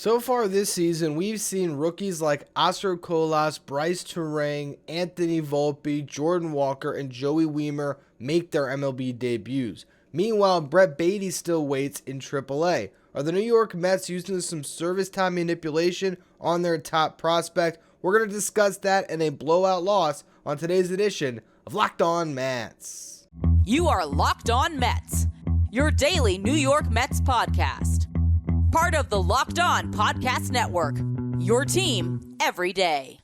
So far this season, we've seen rookies like Oscar Colas, Bryce Turang, Anthony Volpe, Jordan Walker, and Joey Wiemer make their MLB debuts. Meanwhile, Brett Baty still waits in AAA. Are the New York Mets using some service time manipulation on their top prospect? We're going to discuss that and a blowout loss on today's edition of Locked On Mets. You are Locked On Mets, your daily New York Mets podcast. Part of the Locked On Podcast Network, your team every day.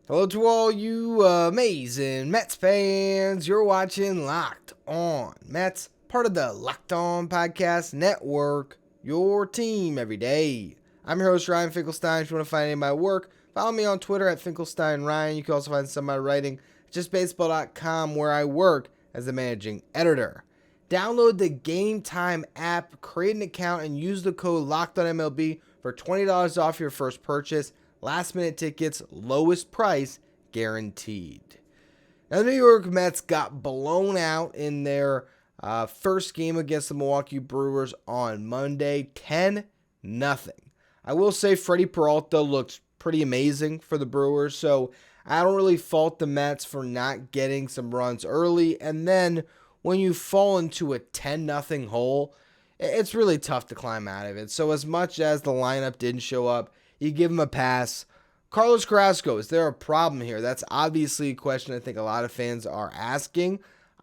Hello to all you amazing Mets fans. You're watching Locked On Mets, part of the Locked On Podcast Network, your team every day. I'm your host, Ryan Finkelstein. If you want to find any of my work, follow me on Twitter at FinkelsteinRyan. You can also find some of my writing at justbaseball.com, where I work as the managing editor. Download the Game Time app, create an account, and use the code LOCKEDONMLB for $20 off your first purchase. Last minute tickets, lowest price guaranteed. Now, the New York Mets got blown out in their first game against the Milwaukee Brewers on Monday, 10-0. I will say Freddie Peralta looked pretty amazing for the Brewers, so I don't really fault the Mets for not getting some runs early. And then when you fall into a 10-0 hole, it's really tough to climb out of it. So as much as the lineup didn't show up, you give him a pass. Carlos Carrasco, is there a problem here? That's obviously a question I think a lot of fans are asking.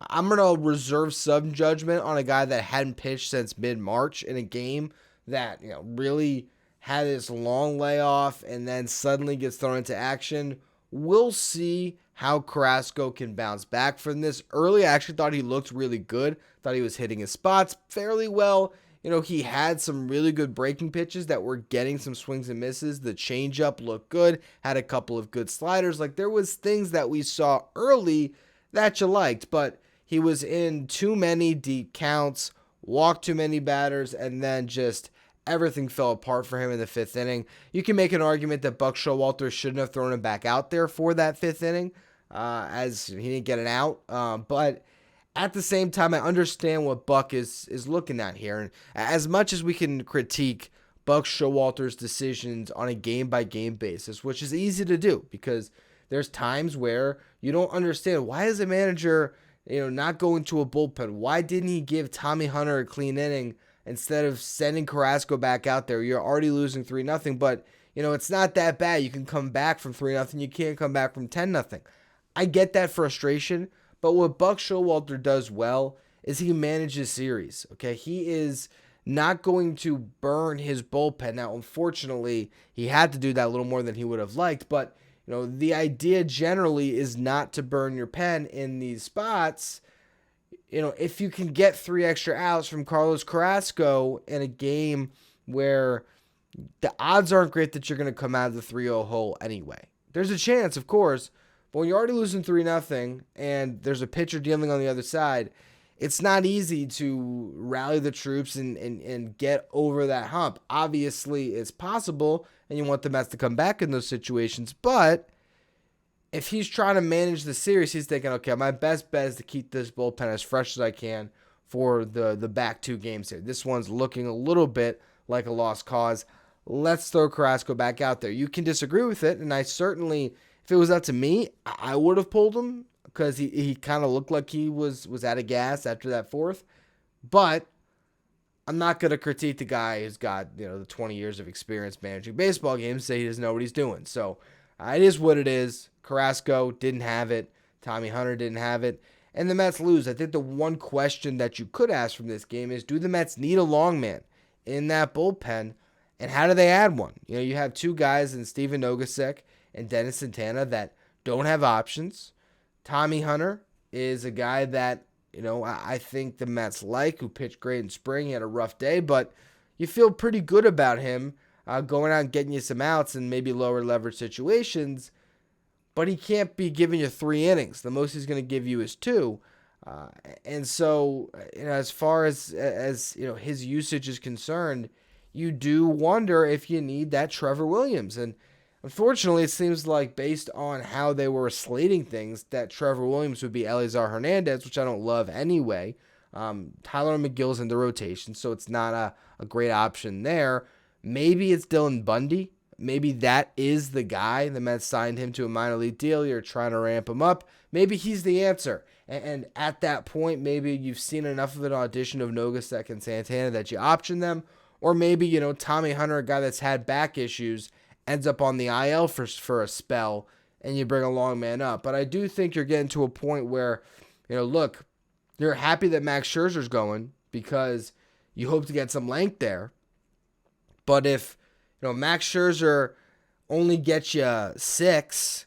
I'm going to reserve some judgment on a guy that hadn't pitched since mid-March in a game that, really had this long layoff and then suddenly gets thrown into action. We'll see how Carrasco can bounce back from this. Early, I actually thought he looked really good. Thought he was hitting his spots fairly well. He had some really good breaking pitches that were getting some swings and misses. The changeup looked good, had a couple of good sliders. There was things that we saw early that you liked, but he was in too many deep counts, walked too many batters, and then just everything fell apart for him in the fifth inning. You can make an argument that Buck Showalter shouldn't have thrown him back out there for that fifth inning, as he didn't get it out, but at the same time, I understand what Buck is looking at here. And as much as we can critique Buck Showalter's decisions on a game-by-game basis, which is easy to do because there's times where you don't understand, why is a manager not going to a bullpen? Why didn't he give Tommy Hunter a clean inning instead of sending Carrasco back out there? You're already losing 3-0, but it's not that bad. You can come back from 3-0. You can't come back from 10-0. I get that frustration. But what Buck Showalter does well is he manages series, okay? He is not going to burn his bullpen. Now, unfortunately, he had to do that a little more than he would have liked, but the idea generally is not to burn your pen in these spots. If you can get 3 extra outs from Carlos Carrasco in a game where the odds aren't great that you're going to come out of the 3-0 hole anyway. There's a chance, of course. But when you're already losing 3-0 and there's a pitcher dealing on the other side, it's not easy to rally the troops and get over that hump. Obviously, it's possible, and you want the Mets to come back in those situations. But if he's trying to manage the series, he's thinking, okay, my best bet is to keep this bullpen as fresh as I can for the back 2 games here. This one's looking a little bit like a lost cause. Let's throw Carrasco back out there. You can disagree with it, and I certainly, if it was up to me, I would have pulled him because he kind of looked like he was out of gas after that 4th. But I'm not going to critique the guy who's got the 20 years of experience managing baseball games and say he doesn't know what he's doing. So it is what it is. Carrasco didn't have it. Tommy Hunter didn't have it. And the Mets lose. I think the one question that you could ask from this game is, do the Mets need a long man in that bullpen? And how do they add one? You have 2 guys in Steven Nogosek and Dennis Santana that don't have options. Tommy Hunter is a guy that, I think the Mets like, who pitched great in spring. He had a rough day, but you feel pretty good about him going out and getting you some outs in maybe lower leverage situations. But he can't be giving you 3 innings. The most he's going to give you is 2. And so, as far as his usage is concerned, you do wonder if you need that Trevor Williams. And unfortunately, it seems like based on how they were slating things, that Trevor Williams would be Eliezer Hernandez, which I don't love anyway. Tyler McGill's in the rotation, so it's not a great option there. Maybe it's Dylan Bundy. Maybe that is the guy. The Mets signed him to a minor league deal. You're trying to ramp him up. Maybe he's the answer. And at that point, maybe you've seen enough of an audition of Nogasek and Santana that you option them. Or maybe, Tommy Hunter, a guy that's had back issues, ends up on the IL for a spell, and you bring a long man up. But I do think you're getting to a point where, look, you're happy that Max Scherzer's going because you hope to get some length there. But if, Max Scherzer only gets you 6,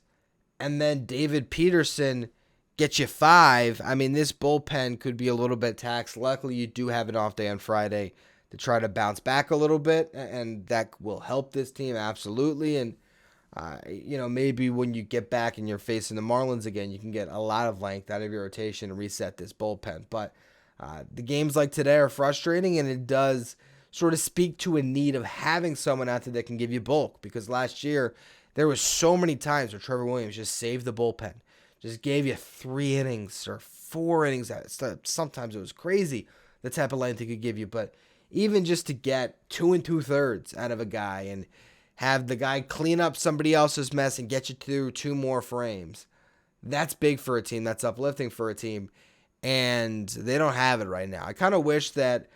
and then David Peterson gets you 5, I mean, this bullpen could be a little bit taxed. Luckily, you do have an off day on Friday to try to bounce back a little bit, and that will help this team, absolutely. And, maybe when you get back and you're facing the Marlins again, you can get a lot of length out of your rotation and reset this bullpen. But the games like today are frustrating, and it does sort of speak to a need of having someone out there that can give you bulk, because last year there was so many times where Trevor Williams just saved the bullpen, just gave you 3 innings or 4 innings. Sometimes it was crazy the type of length he could give you, but even just to get 2 2/3 out of a guy and have the guy clean up somebody else's mess and get you through 2 more frames, that's big for a team. That's uplifting for a team, and they don't have it right now. I kind of wish that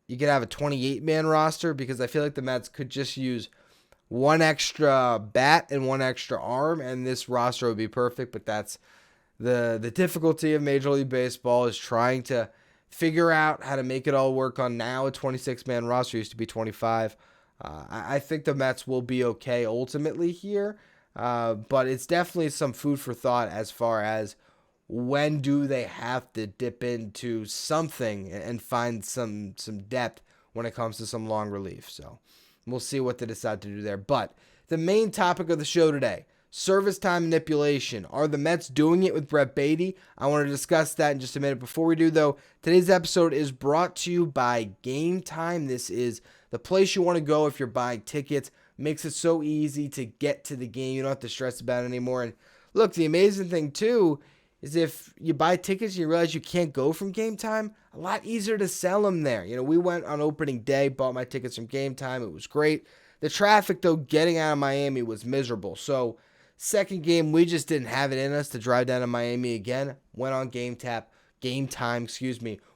you could have a 28-man roster, because I feel like the Mets could just use 1 extra bat and 1 extra arm, and this roster would be perfect. But that's the difficulty of Major League Baseball, is trying to figure out how to make it all work on now a 26-man roster. It used to be 25. I think the Mets will be okay ultimately here, but it's definitely some food for thought as far as when do they have to dip into something and find some depth when it comes to some long relief. So we'll see what they decide to do there. But the main topic of the show today, service time manipulation. Are the Mets doing it with Brett Baty? I want to discuss that in just a minute. Before we do, though, today's episode is brought to you by Game Time. This is the place you want to go if you're buying tickets. Makes it so easy to get to the game. You don't have to stress about it anymore. And look, the amazing thing, too, is if you buy tickets and you realize you can't go from Game Time, a lot easier to sell them there. We went on opening day, bought my tickets from Game Time. It was great. The traffic, though, getting out of Miami was miserable. So, second game, we just didn't have it in us to drive down to Miami again. Went on Game Time,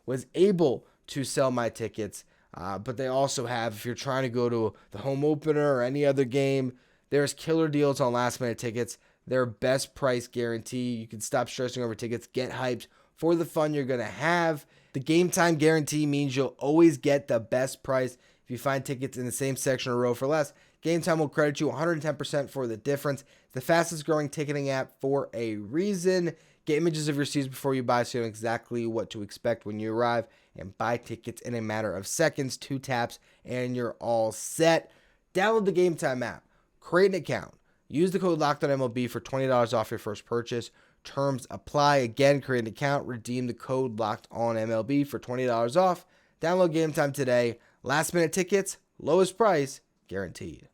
was able to sell my tickets. But they also have, if you're trying to go to the home opener or any other game, there's killer deals on last-minute tickets. Their best price guarantee. You can stop stressing over tickets. Get hyped for the fun you're going to have. The Game Time guarantee means you'll always get the best price. If you find tickets in the same section or row for less, Game Time will credit you 110% for the difference. It's the fastest growing ticketing app for a reason. Get images of your seats before you buy so you know exactly what to expect when you arrive, and buy tickets in a matter of seconds, 2 taps, and you're all set. Download the Game Time app. Create an account. Use the code LOCKEDONMLB for $20 off your first purchase. Terms apply. Again, create an account. Redeem the code LOCKEDONMLB for $20 off. Download Game Time today. Last minute tickets, lowest price, guaranteed.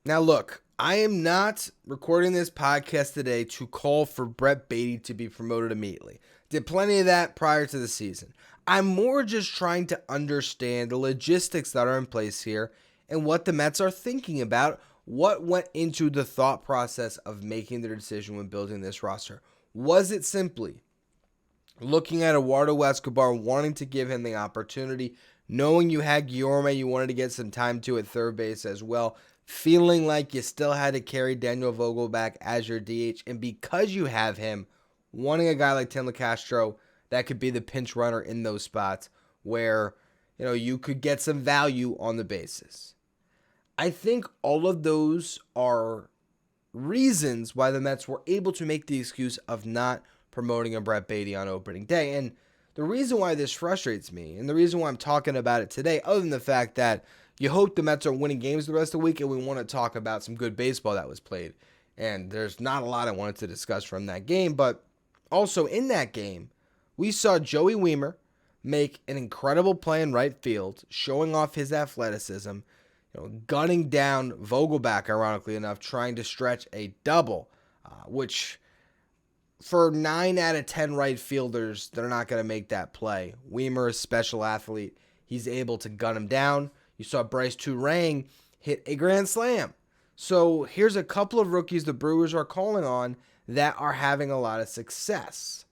Now look, I am not recording this podcast today to call for Brett Baty to be promoted immediately. Did plenty of that prior to the season. I'm more just trying to understand the logistics that are in place here and what the Mets are thinking about. What went into the thought process of making their decision when building this roster? Was it simply looking at Eduardo Escobar, wanting to give him the opportunity, knowing you had Guillorme, you wanted to get some time to at third base as well, feeling like you still had to carry Daniel Vogelback as your DH, and because you have him, wanting a guy like Tim LeCastro that could be the pinch runner in those spots where you could get some value on the bases? I think all of those are reasons why the Mets were able to make the excuse of not promoting a Brett Baty on opening day. And the reason why this frustrates me, and the reason why I'm talking about it today, other than the fact that you hope the Mets are winning games the rest of the week, and we want to talk about some good baseball that was played. And there's not a lot I wanted to discuss from that game, but also in that game, We saw Joey Wiemer make an incredible play in right field, showing off his athleticism, gunning down Vogelback, ironically enough, trying to stretch a double, which for 9 out of 10 right fielders, they're not going to make that play. Wiemer is a special athlete. He's able to gun him down. You saw Bryce Turang hit a grand slam. So here's a couple of rookies the Brewers are calling on that are having a lot of success.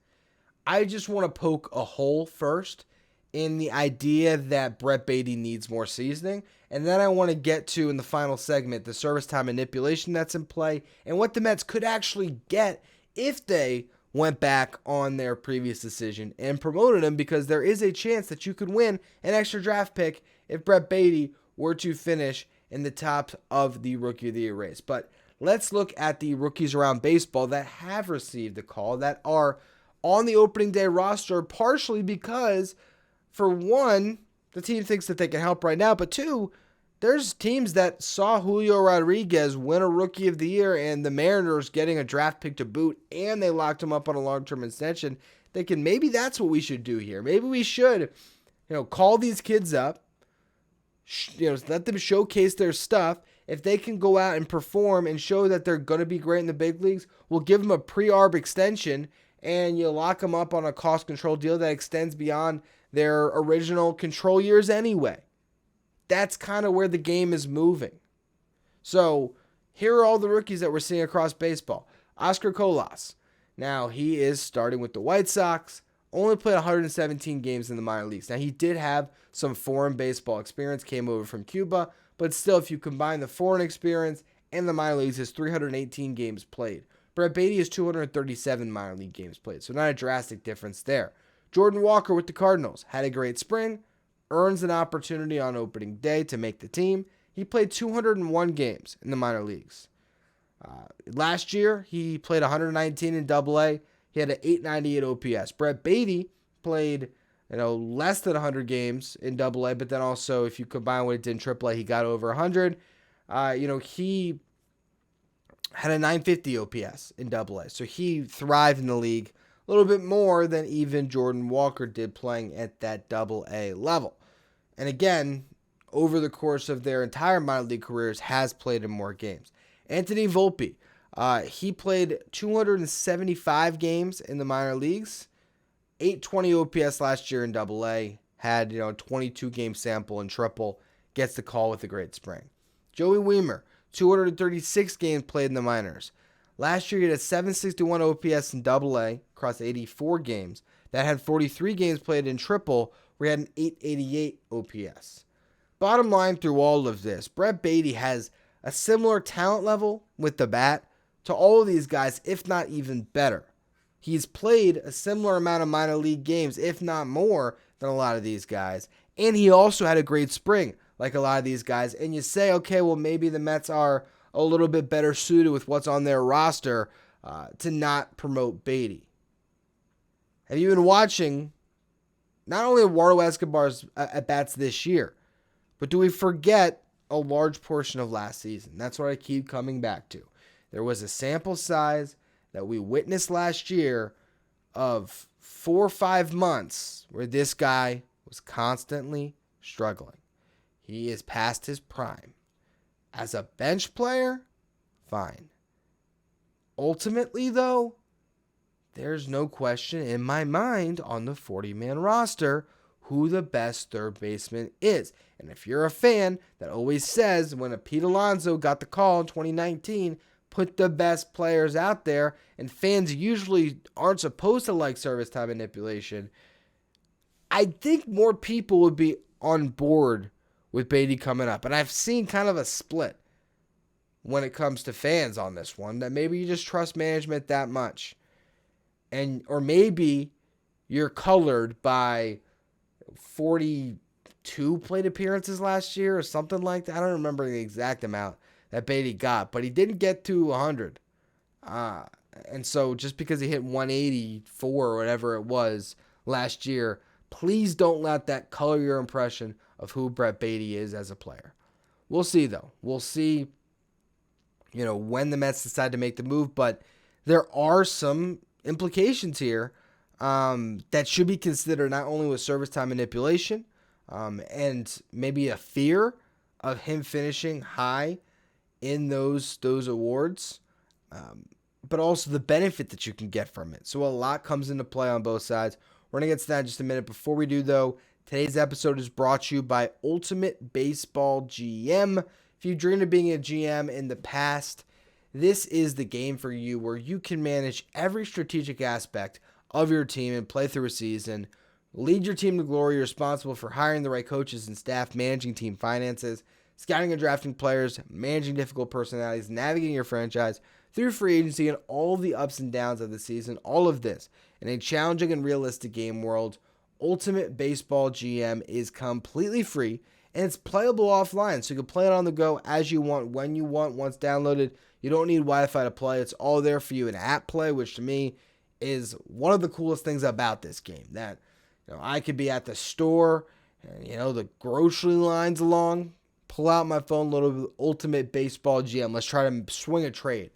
I just want to poke a hole first in the idea that Brett Baty needs more seasoning. And then I want to get to, in the final segment, the service time manipulation that's in play and what the Mets could actually get if they went back on their previous decision and promoted him, because there is a chance that you could win an extra draft pick if Brett Baty were to finish in the top of the Rookie of the Year race. But let's look at the rookies around baseball that have received a call, that are on the opening day roster, partially because, for one, the team thinks that they can help right now, but two, there's teams that saw Julio Rodriguez win a Rookie of the Year and the Mariners getting a draft pick to boot, and they locked him up on a long-term extension, thinking maybe that's what we should do here. Maybe we should, call these kids up, let them showcase their stuff. If they can go out and perform and show that they're going to be great in the big leagues, we'll give them a pre-arb extension, and you lock them up on a cost control deal that extends beyond their original control years anyway. That's kind of where the game is moving. So here are all the rookies that we're seeing across baseball. Oscar Colas. Now, he is starting with the White Sox. Only played 117 games in the minor leagues. Now, he did have some foreign baseball experience, came over from Cuba, but still, if you combine the foreign experience and the minor leagues, his 318 games played. Brett Baty is 237 minor league games played, so not a drastic difference there. Jordan Walker with the Cardinals had a great spring, earns an opportunity on opening day to make the team. He played 201 games in the minor leagues. Last year, he played 119 in Double-A. He had an 898 OPS. Brett Baty played, less than 100 games in Double-A, but then also, if you combine what he did in Triple-A, he got over 100. He had a 950 OPS in Double-A, so he thrived in the league a little bit more than even Jordan Walker did playing at that Double-A level. And again, over the course of their entire minor league careers, has played in more games. Anthony Volpe, he played 275 games in the minor leagues, 820 OPS last year in Double-A, had 22-game sample in Triple, gets the call with a great spring. Joey Wiemer, 236 games played in the minors. Last year, he had a 761 OPS in Double-A across 84 games. That had 43 games played in Triple, where he had an 888 OPS. Bottom line through all of this, Brett Baty has a similar talent level with the bat to all of these guys, if not even better. He's played a similar amount of minor league games, if not more, than a lot of these guys. And he also had a great spring, like a lot of these guys. And you say, okay, well, maybe the Mets are a little bit better suited with what's on their roster to not promote Baty. Have you been watching not only Eduardo Escobar's at-bats this year, but do we forget a large portion of last season? That's what I keep coming back to. There was a sample size that we witnessed last year of 4 or 5 months where this guy was constantly struggling. He is past his prime. As a bench player, fine. Ultimately, though, there's no question in my mind on the 40-man roster who the best third baseman is. And if you're a fan that always says when a Pete Alonso got the call in 2019, put the best players out there, and fans usually aren't supposed to like service time manipulation, I think more people would be on board with Baty coming up. And I've seen kind of a split when it comes to fans on this one, that maybe you just trust management that much. Or maybe you're colored by 42 plate appearances last year or something like that. I don't remember the exact amount that Baty got, but he didn't get to 100. And so just because he hit 184 or whatever it was last year, please don't let that color your impression of who Brett Baty is as a player. We'll see, though. We'll see, when the Mets decide to make the move, but there are some implications here that should be considered not only with service time manipulation and maybe a fear of him finishing high in those awards, but also the benefit that you can get from it. So a lot comes into play on both sides. We're going to get to that in just a minute. Before we do, though, today's episode is brought to you by Ultimate Baseball GM. If you dreamed of being a GM in the past, this is the game for you, where you can manage every strategic aspect of your team and play through a season. Lead your team to glory. You're responsible for hiring the right coaches and staff, managing team finances, scouting and drafting players, managing difficult personalities, navigating your franchise through free agency and all the ups and downs of the season. All of this in a challenging and realistic game world. Ultimate Baseball GM is completely free, and it's playable offline, so you can play it on the go as you want, when you want. Once downloaded, you don't need Wi-Fi to play. It's all there for you in app play, which to me is one of the coolest things about this game. That I could be at the store, and the grocery line's along, pull out my phone, load Ultimate Baseball GM. Let's try to swing a trade.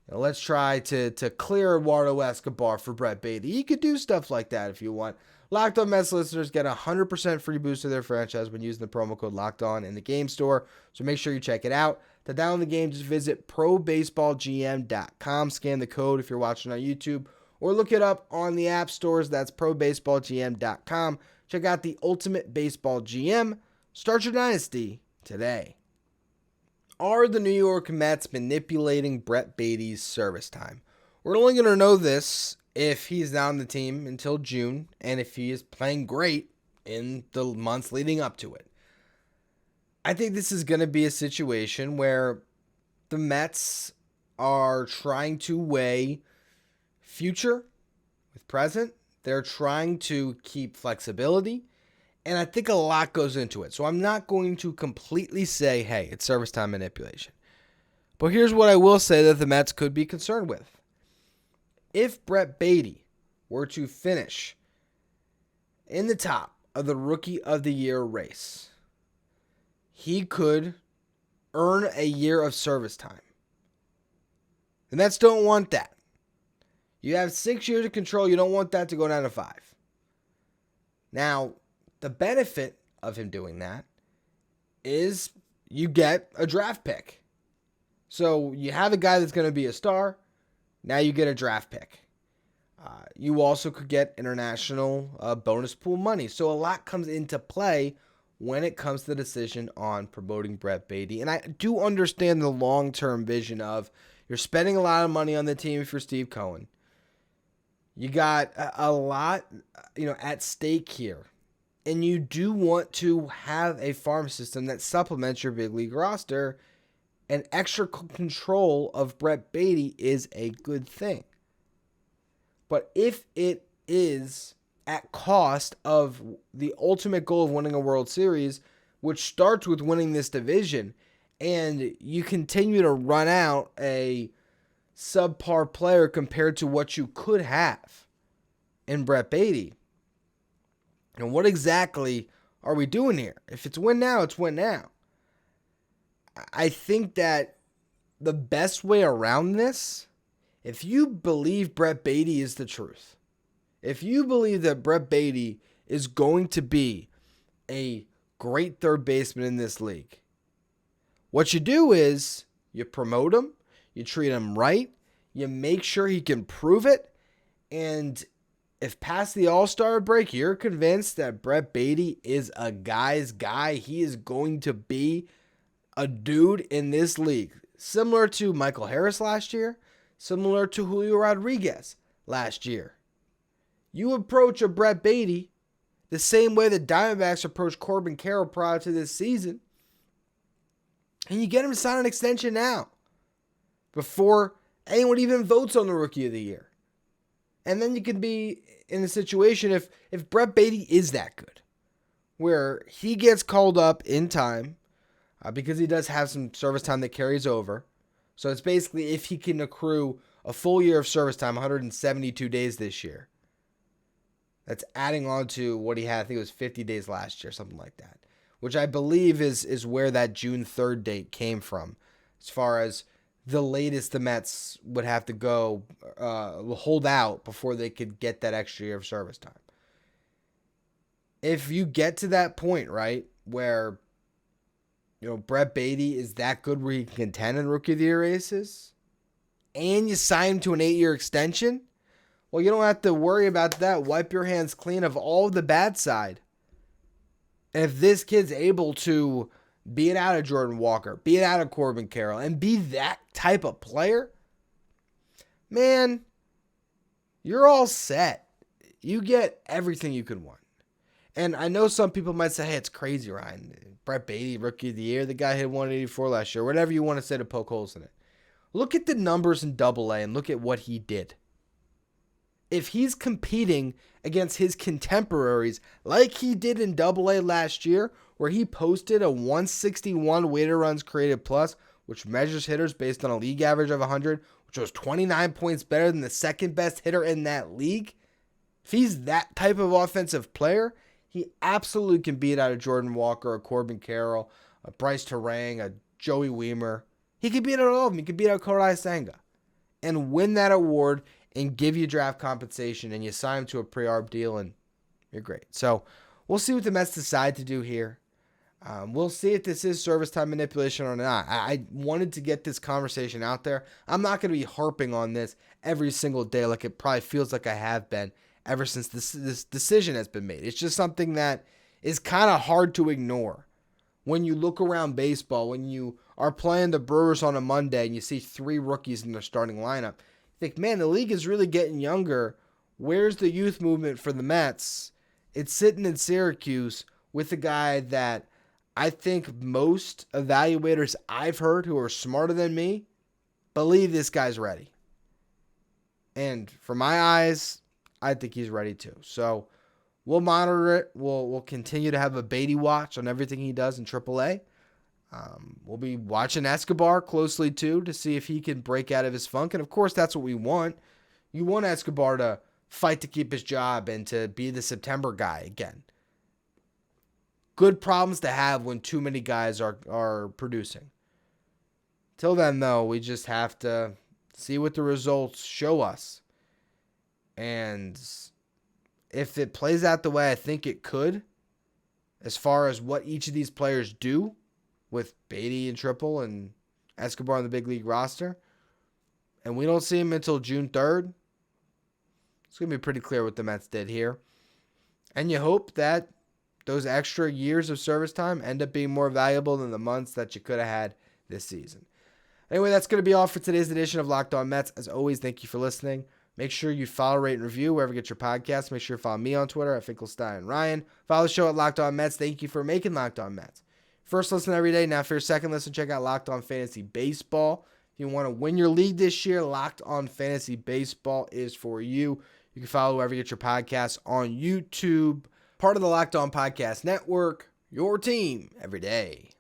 Let's try to clear Eduardo Escobar for Brett Baty. You could do stuff like that if you want. Locked On Mets listeners get a 100% free boost to their franchise when using the promo code Locked On in the game store. So make sure you check it out. To download the game, just visit probaseballgm.com. Scan the code if you're watching on YouTube, or look it up on the app stores. That's probaseballgm.com. Check out the Ultimate Baseball GM. Start your dynasty today. Are the New York Mets manipulating Brett Baty's service time? We're only going to know this if he's not on the team until June, and if he is playing great in the months leading up to it. I think this is going to be a situation where the Mets are trying to weigh future with present. They're trying to keep flexibility, and I think a lot goes into it. So I'm not going to completely say, hey, it's service time manipulation. But here's what I will say that the Mets could be concerned with. If Brett Baty were to finish in the top of the Rookie of the Year race, he could earn a year of service time. The Mets don't want that. You have 6 years of control. You don't want that to go down to 5. Now, the benefit of him doing that is you get a draft pick. So you have a guy that's going to be a star. Now you get a draft pick. You also could get international bonus pool money. So a lot comes into play when it comes to the decision on promoting Brett Baty. And I do understand the long-term vision of you're spending a lot of money on the team if you're Steve Cohen. You got a lot, at stake here. And you do want to have a farm system that supplements your big league roster. And extra control of Brett Baty is a good thing. But if it is at cost of the ultimate goal of winning a World Series, which starts with winning this division, and you continue to run out a subpar player compared to what you could have in Brett Baty, and what exactly are we doing here? If it's win now, it's win now. I think that the best way around this, if you believe Brett Baty is the truth, if you believe that Brett Baty is going to be a great third baseman in this league, what you do is you promote him, you treat him right, you make sure he can prove it, and if past the All-Star break you're convinced that Brett Baty is a guy's guy, he is going to be a dude in this league, similar to Michael Harris last year, similar to Julio Rodriguez last year. You approach a Brett Baty the same way the Diamondbacks approached Corbin Carroll prior to this season, and you get him to sign an extension now before anyone even votes on the Rookie of the Year. And then you could be in a situation if Brett Baty is that good, where he gets called up in time, because he does have some service time that carries over. So it's basically if he can accrue a full year of service time, 172 days this year. That's adding on to what he had, I think it was 50 days last year, something like that. Which I believe is where that June 3rd date came from, as far as the latest the Mets would have to go hold out before they could get that extra year of service time. If you get to that point, right, where Brett Baty is that good where he can contend in Rookie of the Year races, and you sign him to an 8-year extension, well, you don't have to worry about that. Wipe your hands clean of all the bad side. And if this kid's able to beat it out of Jordan Walker, beat it out of Corbin Carroll, and be that type of player, man, you're all set. You get everything you could want. And I know some people might say, hey, it's crazy, Ryan. Brett Baty, Rookie of the Year, the guy hit 184 last year, whatever you want to say to poke holes in it. Look at the numbers in AA and look at what he did. If he's competing against his contemporaries like he did in AA last year, where he posted a 161 weighted runs created plus, which measures hitters based on a league average of 100, which was 29 points better than the second best hitter in that league. If he's that type of offensive player, he absolutely can beat out a Jordan Walker, a Corbin Carroll, a Bryce Terang, a Joey Wiemer. He could beat out all of them. He could beat out Kodai Senga and win that award and give you draft compensation, and you sign him to a pre-arb deal, and you're great. So we'll see what the Mets decide to do here. We'll see if this is service time manipulation or not. I wanted to get this conversation out there. I'm not going to be harping on this every single day like it probably feels like I have been ever since this decision has been made. It's just something that is kind of hard to ignore. When you look around baseball, when you are playing the Brewers on a Monday and you see 3 rookies in their starting lineup, you think, man, the league is really getting younger. Where's the youth movement for the Mets? It's sitting in Syracuse with a guy that I think most evaluators I've heard who are smarter than me believe this guy's ready. And for my eyes, I think he's ready too. So we'll monitor it. We'll continue to have a Baty watch on everything he does in AAA. We'll be watching Escobar closely too to see if he can break out of his funk. And of course, that's what we want. You want Escobar to fight to keep his job and to be the September guy again. Good problems to have when too many guys are producing. Till then, though, we just have to see what the results show us. And if it plays out the way I think it could, as far as what each of these players do with Baty and Triple and Escobar on the big league roster, and we don't see him until June 3rd, it's going to be pretty clear what the Mets did here. And you hope that those extra years of service time end up being more valuable than the months that you could have had this season. Anyway, that's going to be all for today's edition of Locked On Mets. As always, thank you for listening. Make sure you follow, rate, and review wherever you get your podcasts. Make sure you follow me on Twitter at Finkelstein and Ryan. Follow the show at Locked On Mets. Thank you for making Locked On Mets first listen every day. Now for your second listen, check out Locked On Fantasy Baseball. If you want to win your league this year, Locked On Fantasy Baseball is for you. You can follow wherever you get your podcasts on YouTube. Part of the Locked On Podcast Network, your team every day.